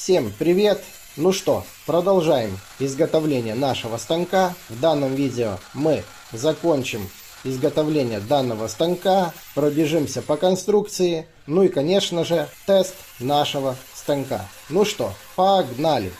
Всем привет! Ну что, продолжаем изготовление нашего станка. В данном видео мы закончим изготовление данного станка, пробежимся по конструкции, ну и конечно же тест нашего станка. Ну что, погнали!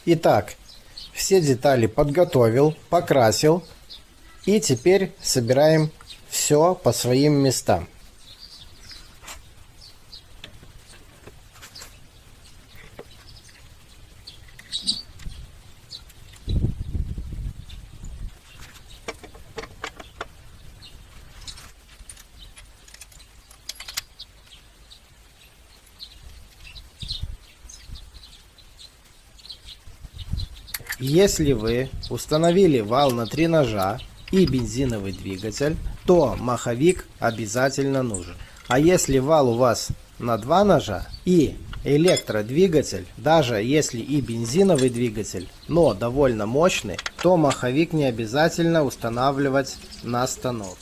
Итак, все детали подготовил, покрасил. И теперь собираем все по своим местам. Если вы установили вал на 3 ножа и бензиновый двигатель, то маховик обязательно нужен. А если вал у вас на 2 ножа и электродвигатель, даже если и бензиновый двигатель, но довольно мощный, то маховик не обязательно устанавливать на станок.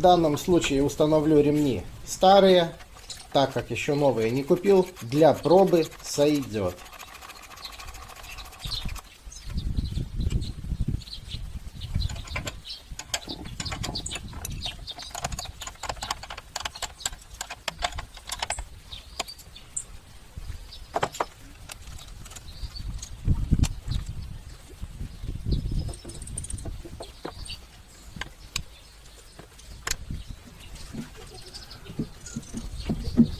В данном случае установлю ремни старые, так как еще новые не купил. Для пробы сойдет.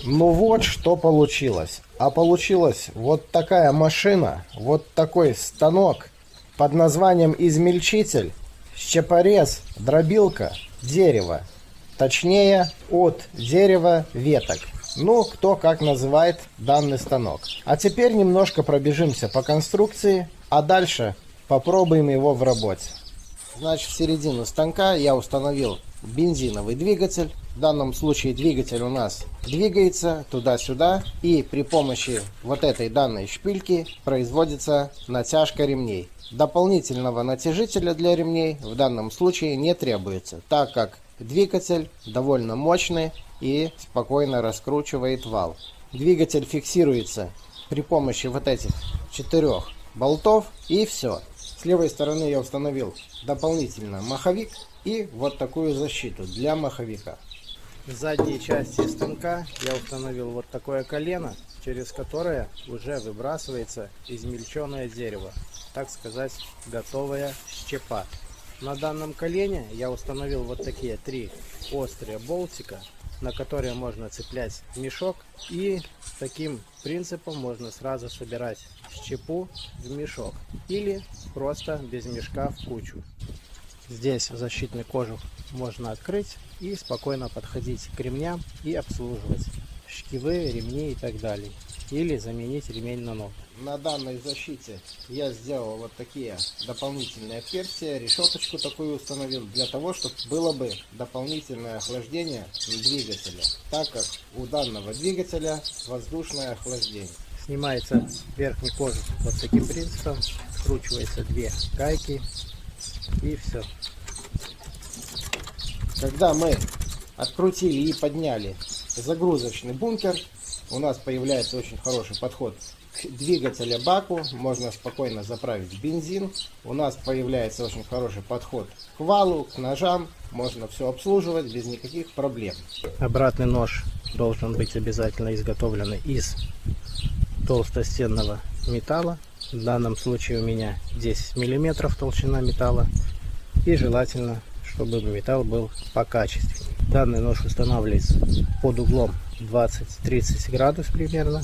Ну вот что получилось. А получилась вот такая машина, вот такой станок под названием измельчитель, щепорез, дробилка, дерево. Точнее, от дерева веток. Ну, кто как называет данный станок. А теперь немножко пробежимся по конструкции, а дальше попробуем его в работе. Значит, в середину станка я установил бензиновый двигатель. В данном случае двигатель у нас двигается туда-сюда, и при помощи вот этой данной шпильки производится натяжка ремней. Дополнительного натяжителя для ремней в данном случае не требуется, так как двигатель довольно мощный и спокойно раскручивает вал. Двигатель фиксируется при помощи вот этих 4 болтов, и все. С левой стороны я установил дополнительно маховик и вот такую защиту для маховика. В задней части станка я установил вот такое колено, через которое уже выбрасывается измельченное дерево, так сказать, готовая щепа. На данном колене я установил вот такие 3 острые болтика, на которые можно цеплять мешок, и таким принципом можно сразу собирать щепу в мешок или просто без мешка в кучу. Здесь защитный кожух можно открыть и спокойно подходить к ремням и обслуживать шкивы, ремни и так далее. Или заменить ремень на новый. На данной защите я сделал вот такие дополнительные отверстия, решеточку такую установил, для того, чтобы было бы дополнительное охлаждение двигателя, так как у данного двигателя воздушное охлаждение. Снимается верхний кожух вот таким принципом, скручивается 2 гайки и все. Когда мы открутили и подняли загрузочный бункер, у нас появляется очень хороший подход к двигателю баку, можно спокойно заправить бензин. У нас появляется очень хороший подход к валу, к ножам, можно все обслуживать без никаких проблем. Обратный нож должен быть обязательно изготовлен из толстостенного металла. В данном случае у меня 10 мм толщина металла, и желательно, чтобы металл был покачественнее. Данный нож устанавливается под углом 20-30 градусов примерно.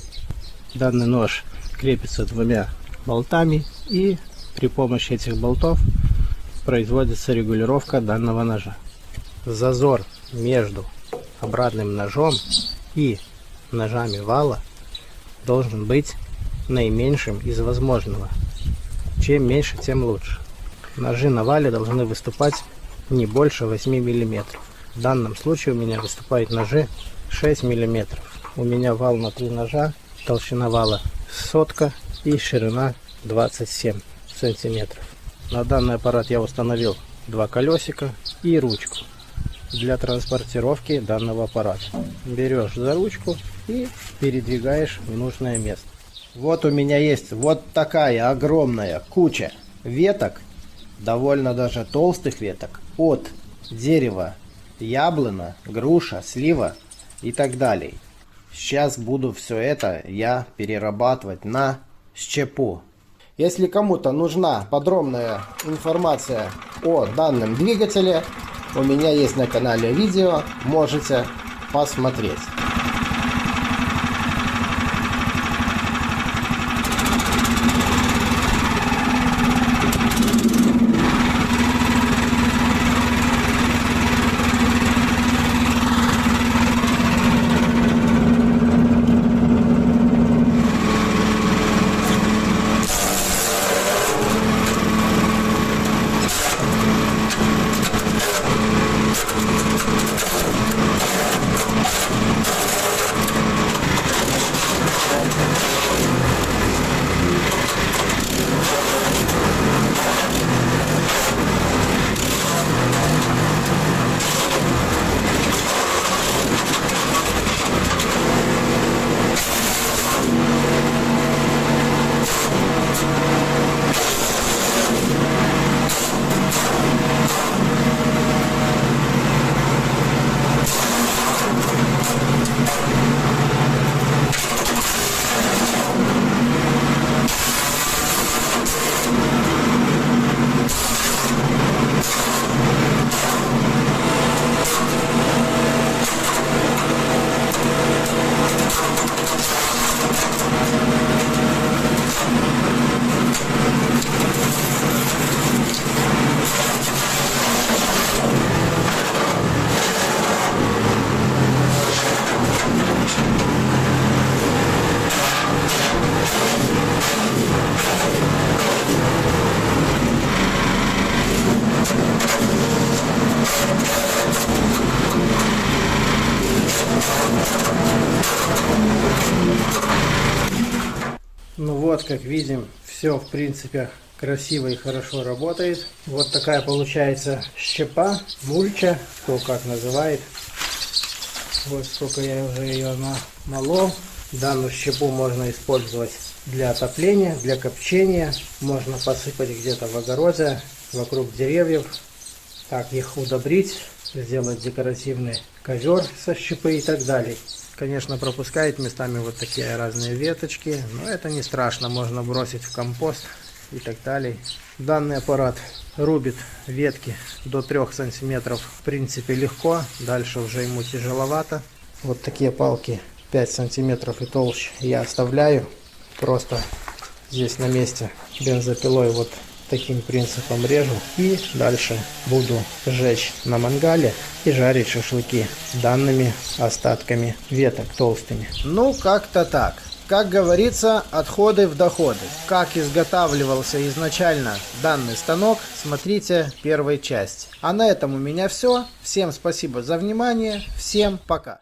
Данный нож крепится 2 болтами, и при помощи этих болтов производится регулировка данного ножа. Зазор между обратным ножом и ножами вала должен быть наименьшим из возможного. Чем меньше, тем лучше. Ножи на вале должны выступать не больше 8 мм. В данном случае у меня выступают ножи 6 мм. У меня вал на 3 ножа, толщина вала 100 и ширина 27 сантиметров. На данный аппарат я установил 2 колесика и ручку для транспортировки данного аппарата. Берешь за ручку и передвигаешь в нужное место. Вот у меня есть вот такая огромная куча веток, довольно даже толстых веток, от дерева яблоня, груша, слива и так далее. Сейчас буду все это я перерабатывать на щепу. Если кому-то нужна подробная информация о данном двигателе, у меня есть на канале видео, можете посмотреть. Ну вот, как видим, все в принципе красиво и хорошо работает. Вот такая получается щепа, мульча, кто как называет. Вот сколько я уже ее намолол. Данную щепу можно использовать для отопления, для копчения. Можно посыпать где-то в огороде, вокруг деревьев. Так их удобрить, сделать декоративный ковер со щепы и так далее. Конечно, пропускает местами вот такие разные веточки, но это не страшно, можно бросить в компост и так далее. Данный аппарат рубит ветки до 3 сантиметров, в принципе, легко, дальше уже ему тяжеловато. Вот такие палки 5 сантиметров и толще я оставляю, просто здесь на месте бензопилой вот таким принципом режу и дальше буду жечь на мангале и жарить шашлыки данными остатками веток толстыми. Ну, как-то так. Как говорится, отходы в доходы. Как изготавливался изначально данный станок, смотрите первой части. А на этом у меня все. Всем спасибо за внимание. Всем пока.